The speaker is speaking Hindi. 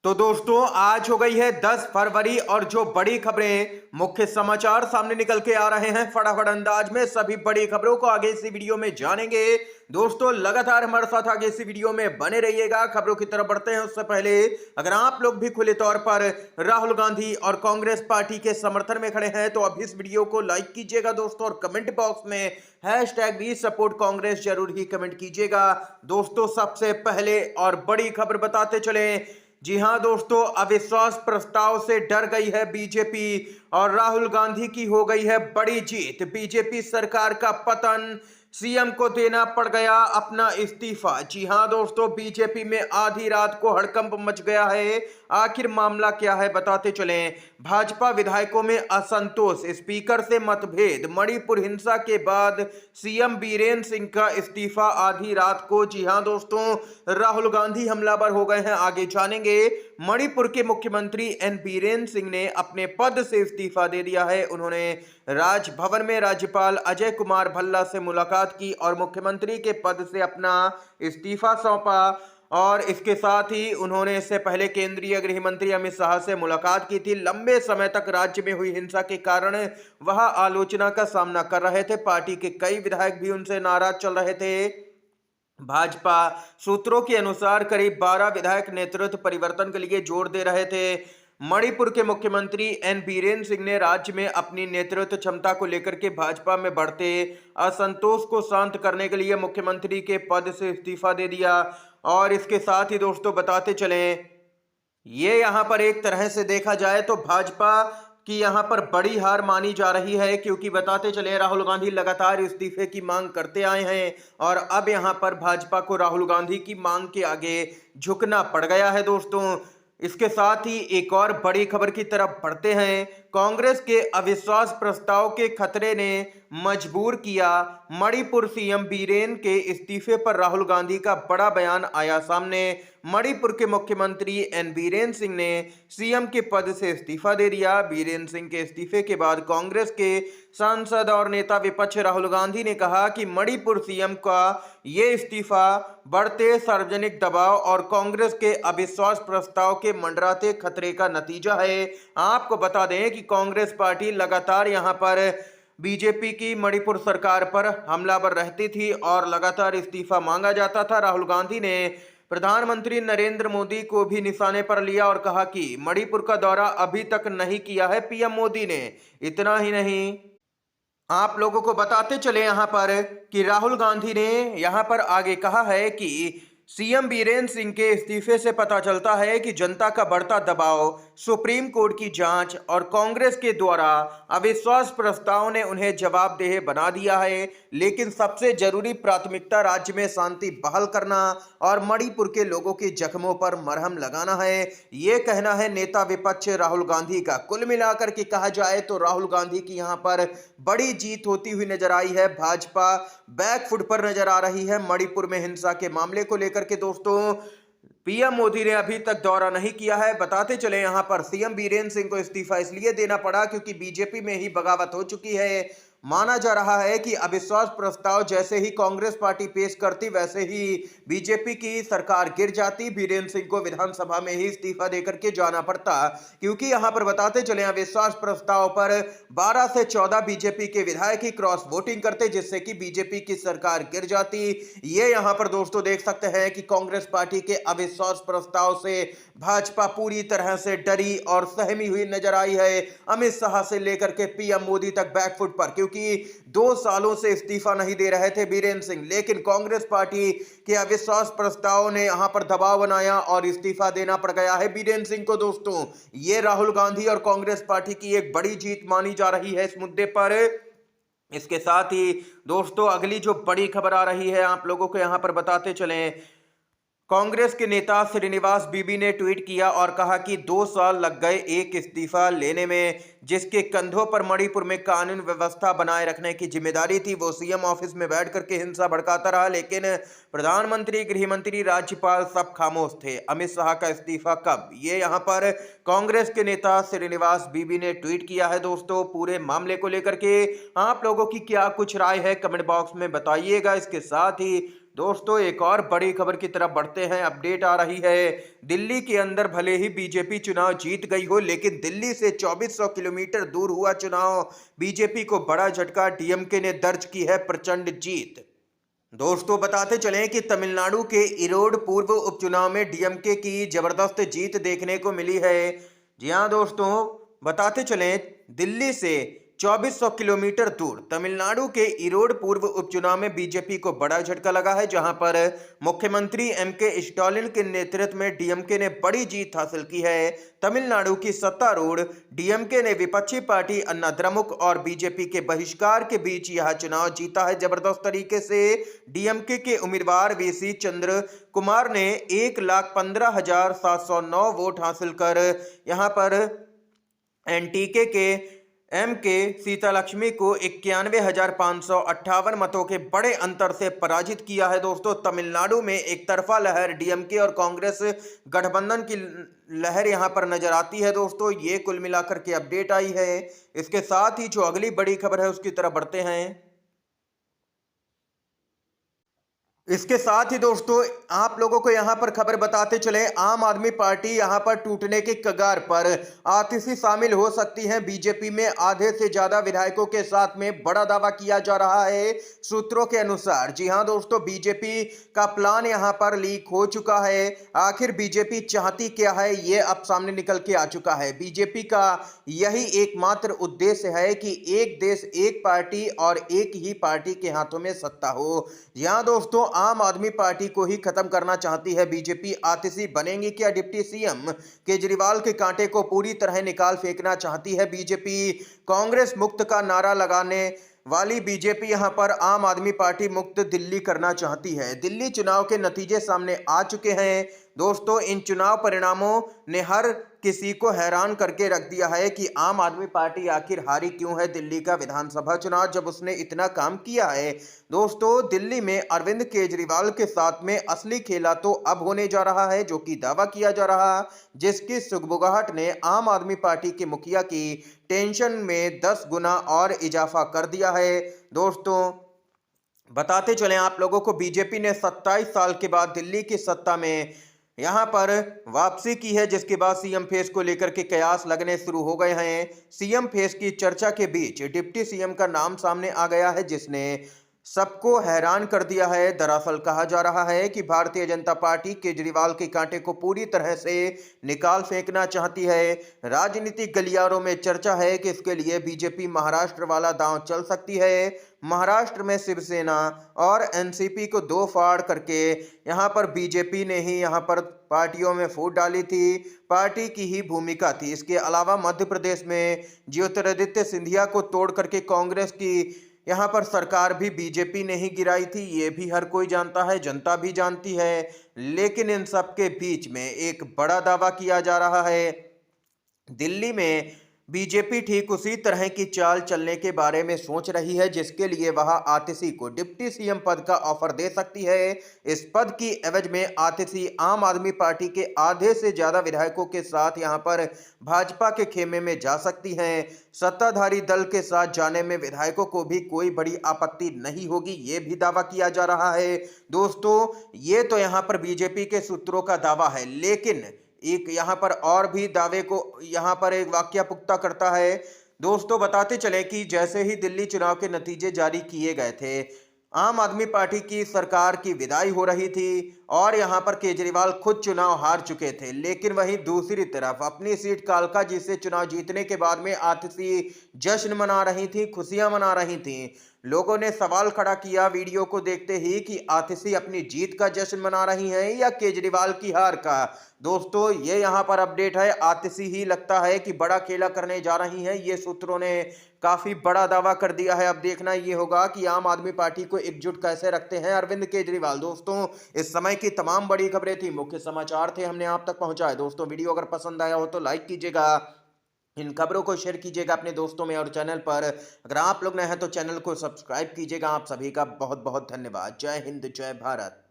तो दोस्तों आज हो गई है 10 फरवरी और जो बड़ी खबरें मुख्य समाचार सामने निकल के आ रहे हैं फटाफट अंदाज में सभी बड़ी खबरों को आगे इसी वीडियो में जानेंगे। दोस्तों लगातार हमारे साथ आगे इसी वीडियो में बने रहिएगा। खबरों की तरफ बढ़ते हैं उससे पहले अगर आप लोग भी खुले तौर पर राहुल गांधी और कांग्रेस पार्टी के समर्थन में खड़े हैं तो अभी इस वीडियो को लाइक कीजिएगा दोस्तों, और कमेंट बॉक्स में #वी सपोर्ट कांग्रेस जरूर ही कमेंट कीजिएगा। दोस्तों सबसे पहले और बड़ी खबर बताते चले। जी हां दोस्तों, अविश्वास प्रस्ताव से डर गई है बीजेपी और राहुल गांधी की हो गई है बड़ी जीत। बीजेपी सरकार का पतन, सीएम को देना पड़ गया अपना इस्तीफा। जी हां दोस्तों, बीजेपी में आधी रात को हड़कंप मच गया है। आखिर मामला क्या है बताते चलें। भाजपा विधायकों में असंतोष, स्पीकर से मतभेद, मणिपुर हिंसा के बाद सीएम बीरेन्द्र सिंह का इस्तीफा आधी रात को। जी हां दोस्तों, राहुल गांधी हमलावर हो गए हैं, आगे जानेंगे। मणिपुर के मुख्यमंत्री एन बीरेन्द्र सिंह ने अपने पद से इस्तीफा दे दिया है। उन्होंने राजभवन में राज्यपाल अजय कुमार भल्ला से मुलाकात की और मुख्यमंत्री के पद से अपना इस्तीफा सौंपा। और इसके साथ ही उन्होंने इससे पहले केंद्रीय गृह मंत्री अमित शाह से मुलाकात की थी। लंबे समय तक राज्य में हुई हिंसा के कारण वह आलोचना का सामना कर रहे थे। पार्टी के कई विधायक भी उनसे नाराज चल रहे थे। भाजपा सूत्रों के अनुसार करीब 12 विधायक नेतृत्व परिवर्तन के लिए जोर दे रहे थे। मणिपुर के मुख्यमंत्री एन बीरेन्द्र सिंह ने राज्य में अपनी नेतृत्व क्षमता को लेकर के भाजपा में बढ़ते असंतोष को शांत करने के लिए मुख्यमंत्री के पद से इस्तीफा दे दिया। और इसके साथ ही दोस्तों बताते चलें, ये यहां पर एक तरह से देखा जाए तो भाजपा की यहां पर बड़ी हार मानी जा रही है, क्योंकि बताते चले राहुल गांधी लगातार इस्तीफे की मांग करते आए हैं और अब यहां पर भाजपा को राहुल गांधी की मांग के आगे झुकना पड़ गया है दोस्तों। इसके साथ ही एक और बड़ी खबर की तरफ बढ़ते हैं। कांग्रेस के अविश्वास प्रस्ताव के खतरे ने मजबूर किया। मणिपुर सीएम बीरेन के इस्तीफे पर राहुल गांधी का बड़ा बयान आया सामने। मणिपुर के मुख्यमंत्री एन बीरेन्द्र सिंह ने सीएम के पद से इस्तीफा दे दिया। बीरेन्द्र सिंह के इस्तीफे के बाद कांग्रेस के सांसद और नेता विपक्ष राहुल गांधी ने कहा कि मणिपुर सीएम का ये इस्तीफा बढ़ते सार्वजनिक दबाव और कांग्रेस के अविश्वास प्रस्ताव के मंडराते खतरे का नतीजा है। आपको बता दें कि कांग्रेस पार्टी लगातार यहां पर बीजेपी की मणिपुर सरकार पर हमलावर रहती थी और लगातार इस्तीफा मांगा जाता था। राहुल गांधी ने प्रधानमंत्री नरेंद्र मोदी को भी निशाने पर लिया और कहा कि मणिपुर का दौरा अभी तक नहीं किया है पीएम मोदी ने। इतना ही नहीं, आप लोगों को बताते चले यहां पर कि राहुल गांधी ने यहां पर आगे कहा है कि सीएम बीरेन्द्र सिंह के इस्तीफे से पता चलता है कि जनता का बढ़ता दबाव, सुप्रीम कोर्ट की जांच और कांग्रेस के द्वारा अविश्वास प्रस्ताव ने उन्हें जवाबदेह बना दिया है। लेकिन सबसे जरूरी प्राथमिकता राज्य में शांति बहाल करना और मणिपुर के लोगों के जख्मों पर मरहम लगाना है, ये कहना है नेता विपक्ष राहुल गांधी का। कुल मिलाकर के कहा जाए तो राहुल गांधी की यहां पर बड़ी जीत होती हुई नजर आई है। भाजपा बैकफुट पर नजर आ रही है मणिपुर में हिंसा के मामले को लेकर के। दोस्तों पीएम मोदी ने अभी तक दौरा नहीं किया है। बताते चले यहां पर सीएम बीरेन्द्र सिंह को इस्तीफा इसलिए देना पड़ा क्योंकि बीजेपी में ही बगावत हो चुकी है। माना जा रहा है कि अविश्वास प्रस्ताव जैसे ही कांग्रेस पार्टी पेश करती वैसे ही बीजेपी की सरकार गिर जाती। बीरेन्द्र सिंह को विधानसभा में ही इस्तीफा देकर के जाना पड़ता, क्योंकि यहां पर बताते चले अविश्वास प्रस्ताव पर 12 से 14 बीजेपी के विधायक ही क्रॉस वोटिंग करते, जिससे कि बीजेपी की सरकार गिर जाती। ये यहां पर दोस्तों देख सकते हैं कि कांग्रेस पार्टी के अविश्वास प्रस्ताव से भाजपा पूरी तरह से डरी और सहमी हुई नजर आई है। अमित शाह से लेकर के पीएम मोदी तक बैकफुट पर, क्योंकि 2 सालों से इस्तीफा नहीं दे रहे थे बीरेन्द्र सिंह। लेकिन कांग्रेस पार्टी के अविश्वास प्रस्ताव ने यहां पर दबाव बनाया और इस्तीफा देना पड़ गया है बीरेन्द्र सिंह को। दोस्तों ये राहुल गांधी और कांग्रेस पार्टी की एक बड़ी जीत मानी जा रही है इस मुद्दे पर। इसके साथ ही दोस्तों अगली जो बड़ी खबर आ रही है आप लोगों को यहां पर बताते चलें। कांग्रेस के नेता श्रीनिवास बीबी ने ट्वीट किया और कहा कि 2 साल लग गए एक इस्तीफा लेने में, जिसके कंधों पर मणिपुर में कानून व्यवस्था बनाए रखने की जिम्मेदारी थी। वो सीएम ऑफिस में बैठ करके हिंसा भड़काता रहा, लेकिन प्रधानमंत्री, गृह मंत्री, राज्यपाल सब खामोश थे। अमित शाह का इस्तीफा कब? ये यहाँ पर कांग्रेस के नेता श्रीनिवास बीबी ने ट्वीट किया है। दोस्तों पूरे मामले को लेकर के आप लोगों की क्या कुछ राय है कमेंट बॉक्स में बताइएगा। इसके साथ ही दोस्तों एक और बड़ी खबर की तरफ बढ़ते हैं। अपडेट आ रही है, दिल्ली के अंदर भले ही बीजेपी चुनाव जीत गई हो, लेकिन दिल्ली से 2400 किलोमीटर दूर हुआ चुनाव, बीजेपी को बड़ा झटका, डीएमके ने दर्ज की है प्रचंड जीत। दोस्तों बताते चलें कि तमिलनाडु के इरोड पूर्व उपचुनाव में डीएमके की जबरदस्त जीत देखने को मिली है। जी हां दोस्तों, बताते चलें दिल्ली से 2400 किलोमीटर दूर तमिलनाडु के इरोड पूर्व उपचुनाव में बीजेपी को बड़ा झटका लगा है, जहां पर मुख्यमंत्री एमके स्टालिन के नेतृत्व में डीएमके ने बड़ी जीत हासिल की है। तमिलनाडु की सत्तारूढ़ डीएमके ने विपक्षी पार्टी अन्ना द्रमुक और बीजेपी के बहिष्कार के बीच यह चुनाव जीता है जबरदस्त तरीके से। डीएमके के उम्मीदवार वीसी चंद्र कुमार ने 1,15,709 वोट हासिल कर यहां पर एनटीके के एमके सीतालक्ष्मी को 91,558 मतों के बड़े अंतर से पराजित किया है। दोस्तों तमिलनाडु में एक तरफा लहर डीएमके और कांग्रेस गठबंधन की लहर यहां पर नजर आती है। दोस्तों ये कुल मिलाकर के अपडेट आई है। इसके साथ ही जो अगली बड़ी खबर है उसकी तरफ बढ़ते हैं। इसके साथ ही दोस्तों आप लोगों को यहां पर खबर बताते चले, आम आदमी पार्टी यहां पर टूटने की कगार पर, आतिशी शामिल हो सकती है बीजेपी में। आधे से ज्यादा विधायकों के साथ में बड़ा दावा किया जा रहा है सूत्रों के अनुसार। जी हां दोस्तों, बीजेपी का प्लान यहां पर लीक हो चुका है। आखिर बीजेपी चाहती क्या है ये अब सामने निकल के आ चुका है। बीजेपी का यही एकमात्र उद्देश्य है कि एक देश एक पार्टी और एक ही पार्टी के हाथों में सत्ता हो। यहां दोस्तों आम आदमी पार्टी को ही खत्म करना चाहती है बीजेपी। आतिशी बनेंगी क्या डिप्टी सीएम? केजरीवाल के कांटे को पूरी तरह निकाल फेंकना चाहती है बीजेपी। कांग्रेस मुक्त का नारा लगाने वाली बीजेपी यहां पर आम आदमी पार्टी मुक्त दिल्ली करना चाहती है। दिल्ली चुनाव के नतीजे सामने आ चुके हैं। दोस्तों इन चुनाव परिणामों ने हर किसी को हैरान करके रख दिया है कि आम आदमी पार्टी आखिर हारी क्यों है दिल्ली का विधानसभा चुनाव, जब उसने इतना काम किया है। दोस्तों दिल्ली में अरविंद केजरीवाल के साथ में असली खेला तो अब होने जा रहा है, जो कि दावा किया जा रहा, जिसकी सुगबुगाहट ने आम आदमी पार्टी के मुखिया की टेंशन में 10 गुना और इजाफा कर दिया है। दोस्तों बताते चलें आप लोगों को, बीजेपी ने 27 साल के बाद दिल्ली की सत्ता में यहां पर वापसी की है, जिसके बाद सीएम फेस को लेकर के कयास लगने शुरू हो गए हैं। सीएम फेस की चर्चा के बीच डिप्टी सीएम का नाम सामने आ गया है, जिसने सबको हैरान कर दिया है। दरअसल कहा जा रहा है कि भारतीय जनता पार्टी केजरीवाल के कांटे को पूरी तरह से निकाल फेंकना चाहती है। राजनीतिक गलियारों में चर्चा है कि इसके लिए बीजेपी महाराष्ट्र वाला दांव चल सकती है। महाराष्ट्र में शिवसेना और एनसीपी को दो फाड़ करके यहां पर बीजेपी ने ही यहां पर पार्टियों में फूट डाली थी, पार्टी की ही भूमिका थी। इसके अलावा मध्य प्रदेश में ज्योतिरादित्य सिंधिया को तोड़ करके कांग्रेस की यहाँ पर सरकार भी बीजेपी ने ही गिराई थी, ये भी हर कोई जानता है, जनता भी जानती है। लेकिन इन सब के बीच में एक बड़ा दावा किया जा रहा है, दिल्ली में बीजेपी ठीक उसी तरह की चाल चलने के बारे में सोच रही है, जिसके लिए वह आतिशी को डिप्टी सीएम पद का ऑफर दे सकती है। इस पद की एवज में आतिशी आम आदमी पार्टी के आधे से ज्यादा विधायकों के साथ यहां पर भाजपा के खेमे में जा सकती हैं। सत्ताधारी दल के साथ जाने में विधायकों को भी कोई बड़ी आपत्ति नहीं होगी, ये भी दावा किया जा रहा है। दोस्तों ये तो यहां पर बीजेपी के सूत्रों का दावा है, लेकिन एक यहां पर और भी दावे को यहां पर एक वाकया पुख्ता करता है। दोस्तों बताते चले कि जैसे ही दिल्ली चुनाव के नतीजे जारी किए गए थे, आम आदमी पार्टी की सरकार की विदाई हो रही थी और यहां पर केजरीवाल खुद चुनाव हार चुके थे। लेकिन वहीं दूसरी तरफ अपनी सीट कालकाजी से चुनाव जीतने के बाद में आतिशी जश्न मना रही थी, खुशियां मना रही थी। लोगों ने सवाल खड़ा किया वीडियो को देखते ही कि आतिशी अपनी जीत का जश्न मना रही हैं या केजरीवाल की हार का। दोस्तों ये यहां पर अपडेट है, आतिशी ही लगता है कि बड़ा खेला करने जा रही हैं। ये सूत्रों ने काफी बड़ा दावा कर दिया है। अब देखना ये होगा कि आम आदमी पार्टी को एकजुट कैसे रखते हैं अरविंद केजरीवाल। दोस्तों इस समय की तमाम बड़ी खबरें थी, मुख्य समाचार थे, हमने आप तक पहुंचाए। दोस्तों वीडियो अगर पसंद आया हो तो लाइक कीजिएगा, इन खबरों को शेयर कीजिएगा अपने दोस्तों में, और चैनल पर अगर आप लोग नए हैं तो चैनल को सब्सक्राइब कीजिएगा। आप सभी का बहुत बहुत धन्यवाद। जय हिंद, जय भारत।